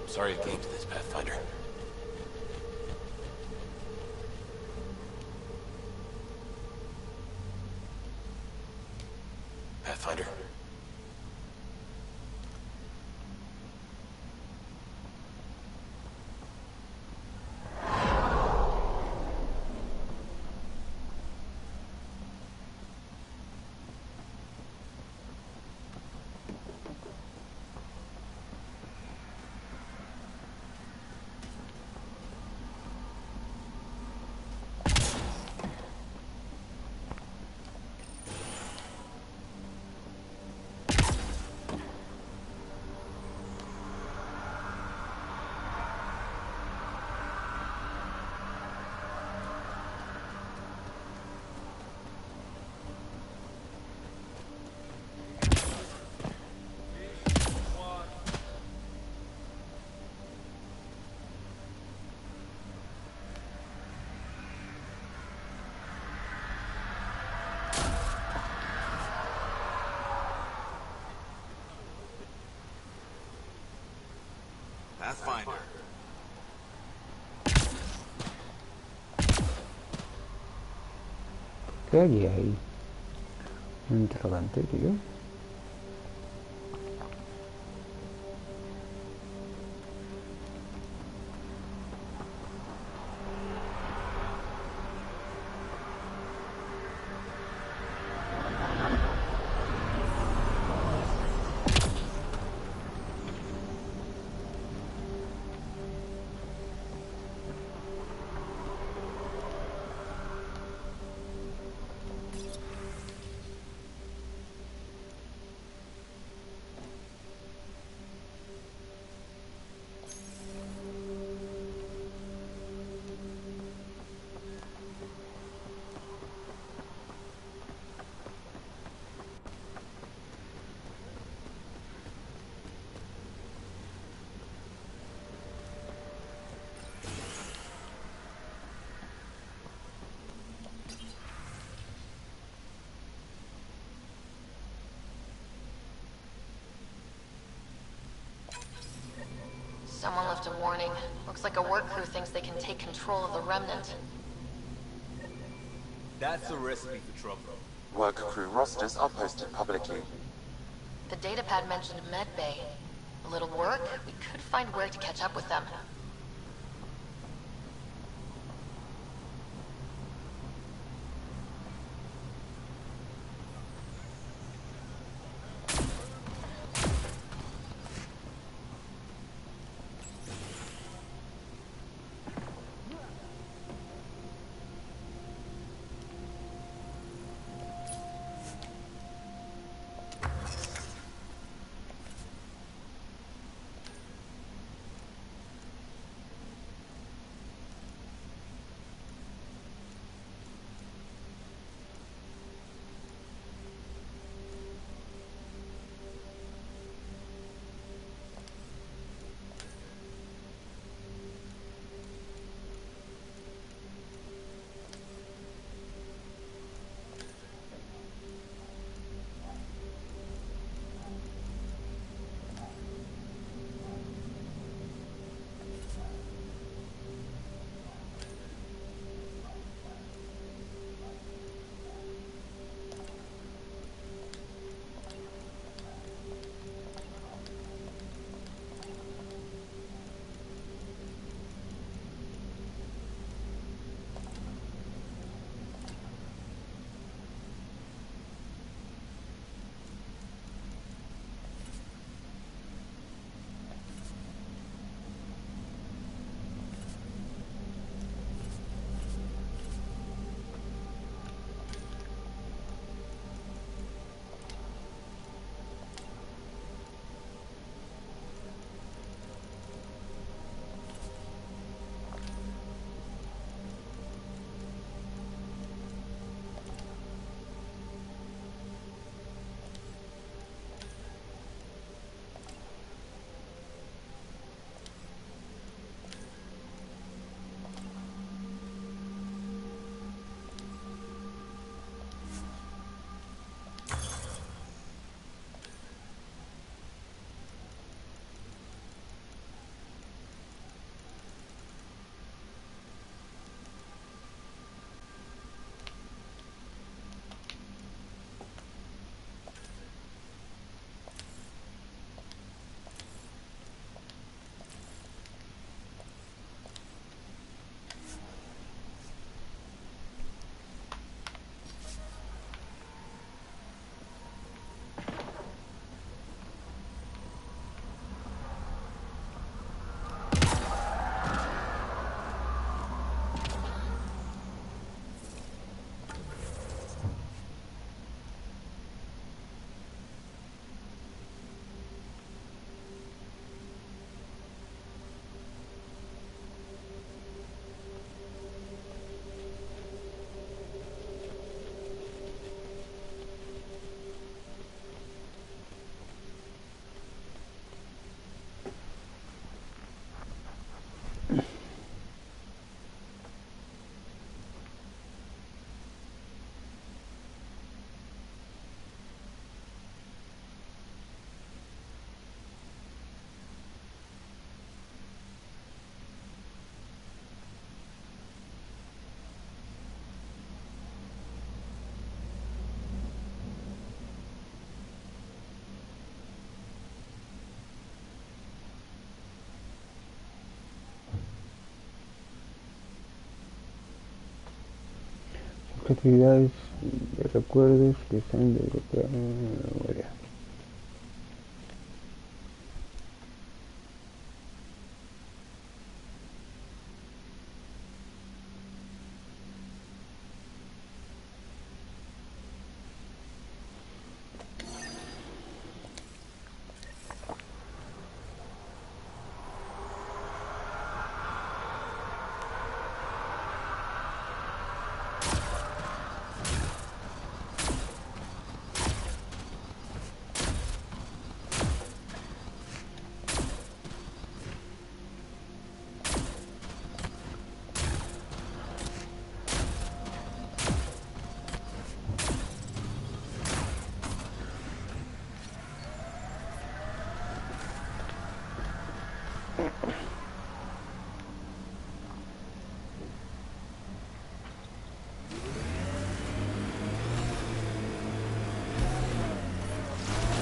[SPEAKER 13] sorry it came to this, Pathfinder. Pathfinder?
[SPEAKER 14] Pathfinder.
[SPEAKER 1] ¿Qué hay ahí? Un interrogante, tío.
[SPEAKER 6] Someone left a warning. Looks like a work crew thinks they can take control of the remnant.
[SPEAKER 7] That's a recipe for trouble.
[SPEAKER 2] Work crew rosters are posted publicly.
[SPEAKER 6] The datapad mentioned medbay. A little work, we could find where to catch up with them.
[SPEAKER 1] Actividades de recuerdos que están desbloqueadas en la memoria.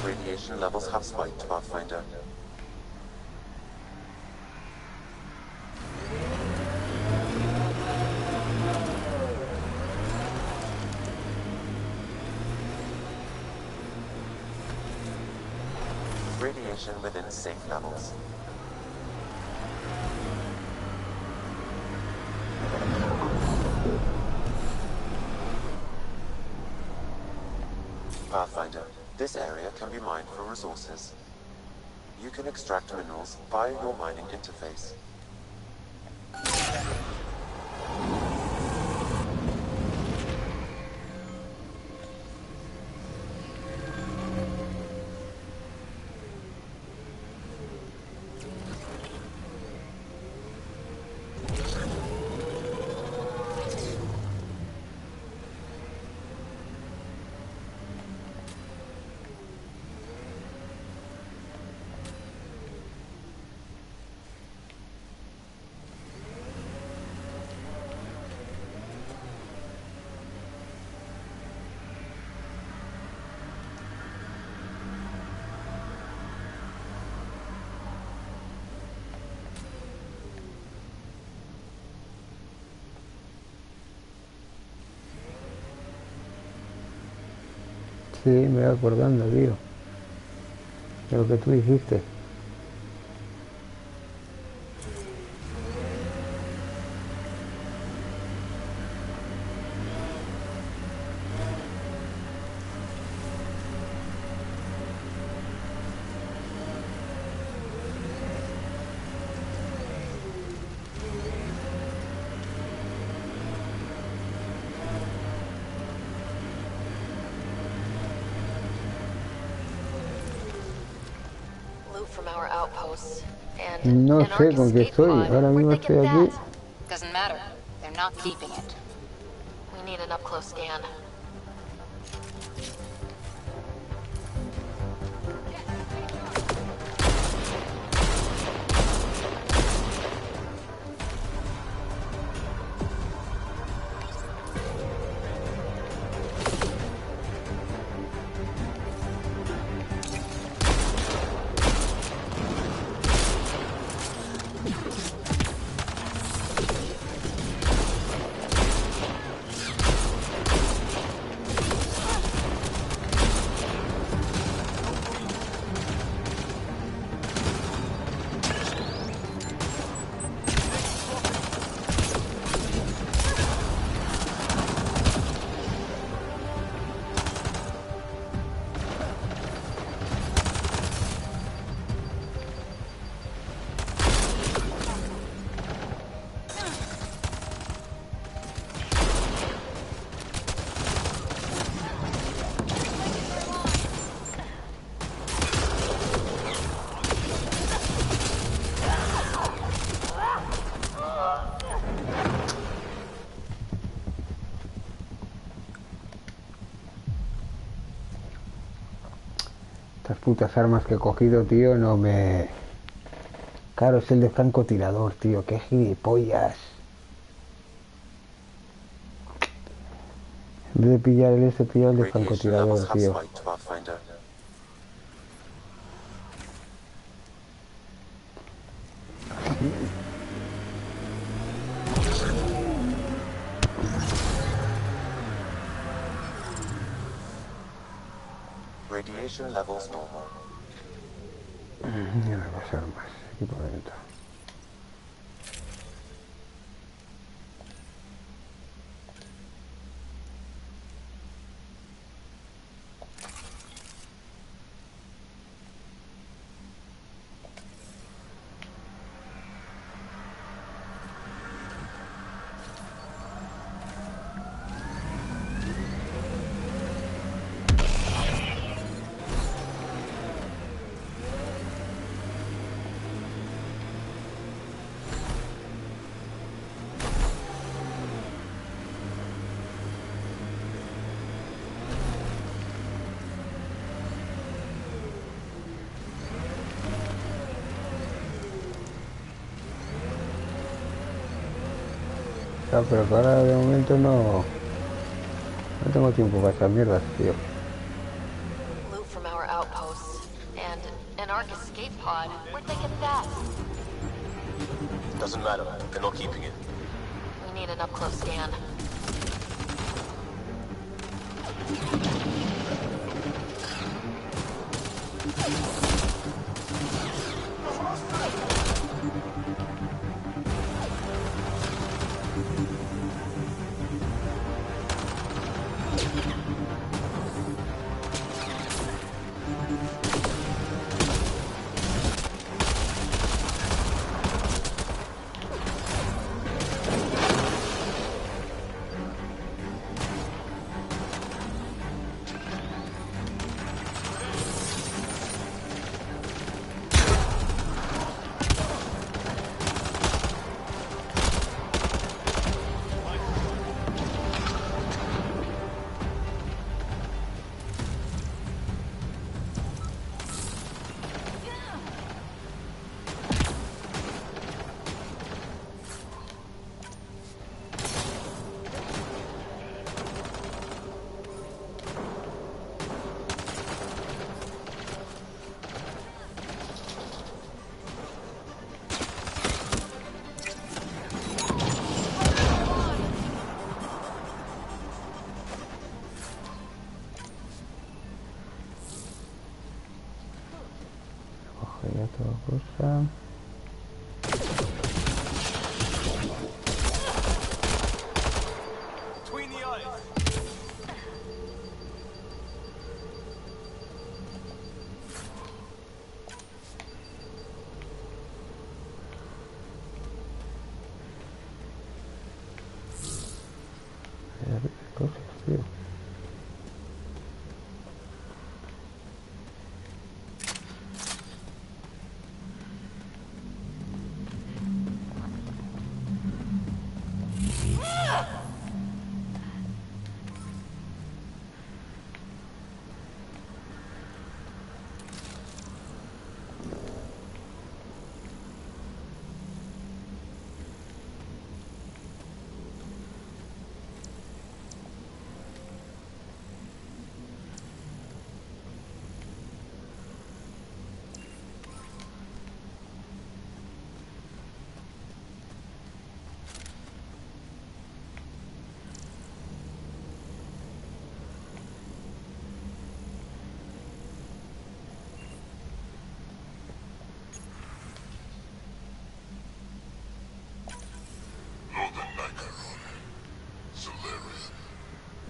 [SPEAKER 2] Radiation levels have spiked, Pathfinder. Radiation within safe levels. Pathfinder, this area can be mined for resources. You can extract minerals via your mining interface.
[SPEAKER 1] Sí, me voy acordando, tío, de lo que tú dijiste.
[SPEAKER 6] From our outposts and
[SPEAKER 1] No
[SPEAKER 6] an
[SPEAKER 1] sé
[SPEAKER 6] Ark
[SPEAKER 1] con qué
[SPEAKER 6] escape
[SPEAKER 1] estoy.
[SPEAKER 6] pod.
[SPEAKER 1] Ahora
[SPEAKER 6] Where'd
[SPEAKER 1] mismo
[SPEAKER 6] they get
[SPEAKER 1] estoy aquí.
[SPEAKER 6] that?
[SPEAKER 11] Doesn't matter. They're not keeping it.
[SPEAKER 6] We need an up-close scan.
[SPEAKER 1] Estas putas armas que he cogido, tío, no me... Claro, es el de francotirador, tío. Qué gilipollas. En vez de pillar el este, pillar el de
[SPEAKER 2] Radiation levels
[SPEAKER 1] francotirador,
[SPEAKER 2] have
[SPEAKER 1] tío.
[SPEAKER 2] spiked, Pathfinder. Radiation levels normal.
[SPEAKER 1] Ya me va a pasar más. Equipamiento. Claro, pero que ahora de momento no tengo tiempo para estas mierdas, tío.
[SPEAKER 6] Loot from our outposts. And an Ark escape pod. Where'd they get that?
[SPEAKER 7] Doesn't matter. They're not keeping it.
[SPEAKER 6] We need an up-close scan.
[SPEAKER 1] Cogería toda cosa.
[SPEAKER 7] Between the eyes.
[SPEAKER 1] Cosas, tío.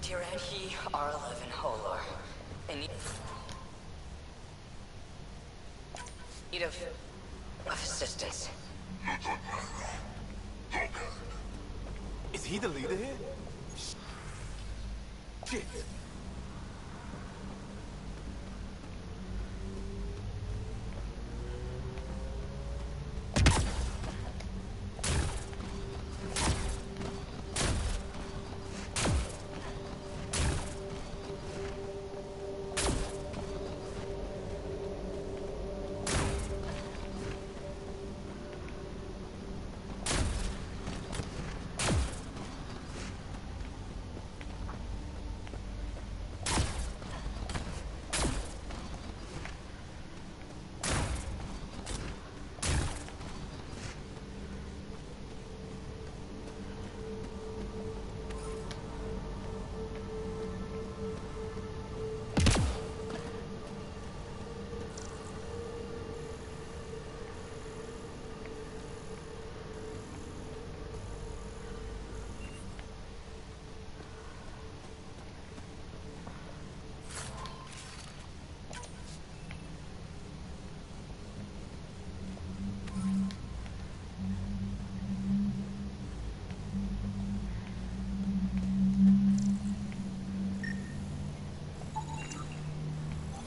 [SPEAKER 11] Tirani R11 Holar. In need of assistance.
[SPEAKER 7] Is he the leader here? Shit.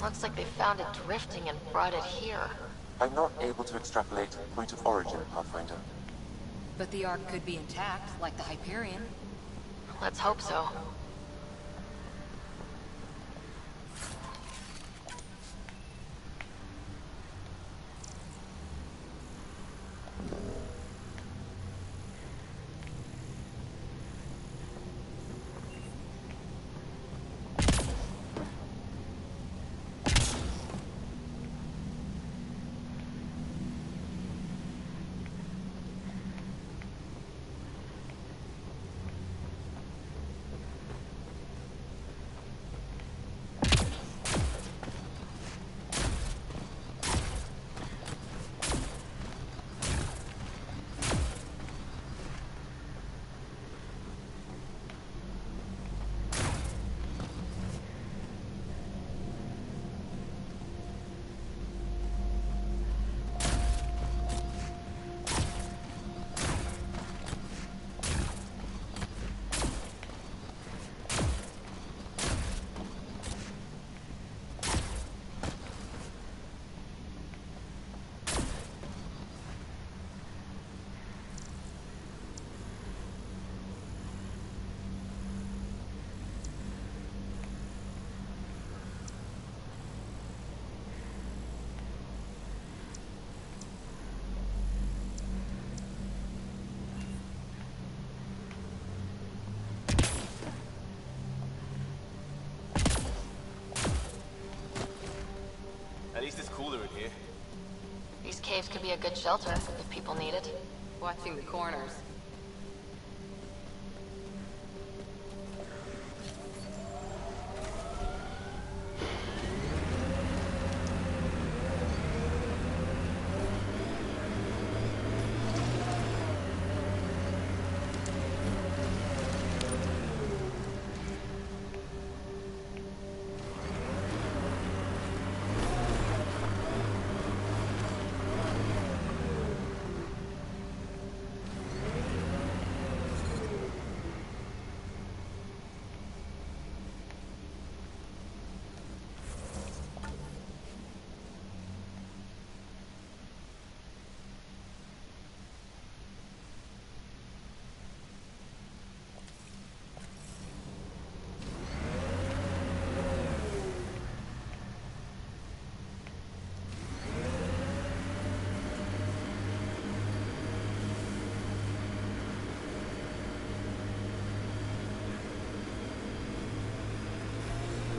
[SPEAKER 6] Looks like they found it drifting and brought it here.
[SPEAKER 2] I'm not able to extrapolate point of origin, Pathfinder.
[SPEAKER 11] But the Ark could be intact, like the Hyperion.
[SPEAKER 6] Let's hope so.
[SPEAKER 7] At least it's cooler in here.
[SPEAKER 6] These caves could be a good shelter if people need it.
[SPEAKER 11] Watching the corners.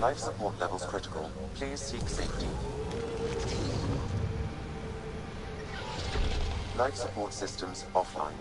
[SPEAKER 2] Life support levels critical. Please seek safety. Life support systems offline.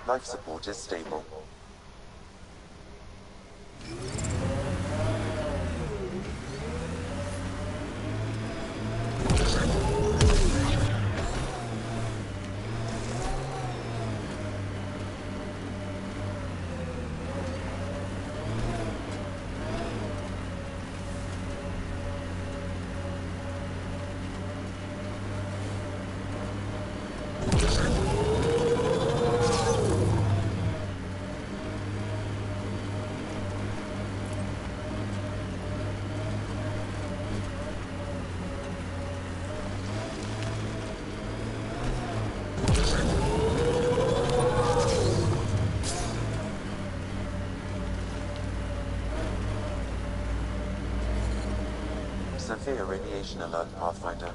[SPEAKER 2] Life support is stable. Severe radiation alert, Pathfinder.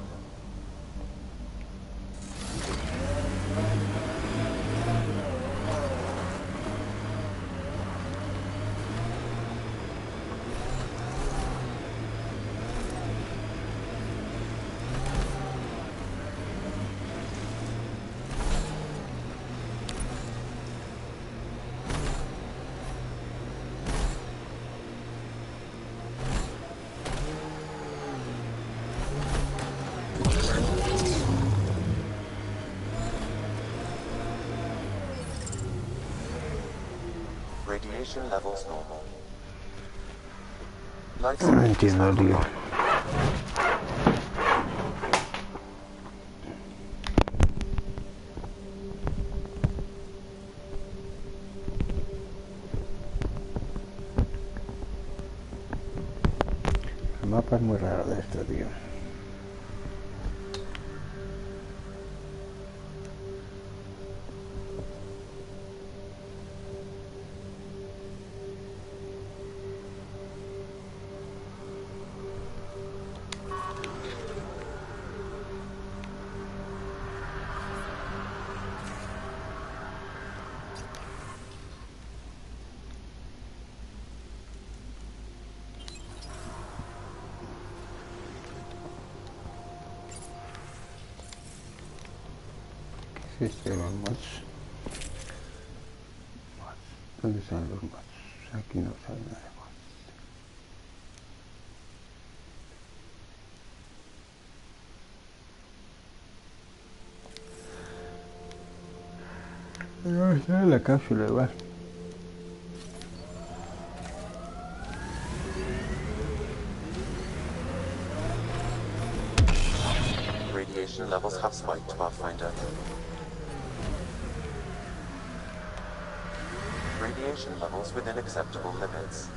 [SPEAKER 2] Radiation levels normal. Life
[SPEAKER 1] No
[SPEAKER 2] support is
[SPEAKER 1] entiendo, tío.
[SPEAKER 2] online.
[SPEAKER 1] El mapa es muy raro de esto, tío. ¿Qué es este? Los mods. ¿Dónde están los mods? Aquí no sale nada de mods. No, está en la cápsula igual.
[SPEAKER 2] Radiation levels have spiked, Pathfinder. Radiation levels within acceptable limits.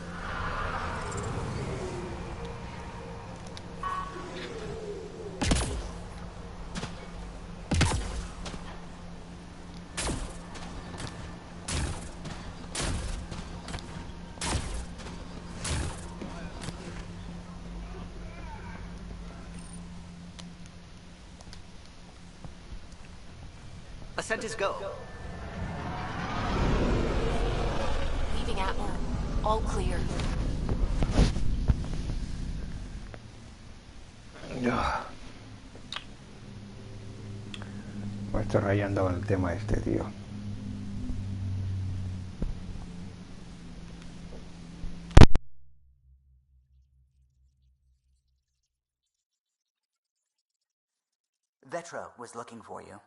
[SPEAKER 8] Ascent is go.
[SPEAKER 3] Leaving Atmore. All clear.
[SPEAKER 1] Me estoy rayando con el tema este, tío.
[SPEAKER 8] Vetra was looking for you.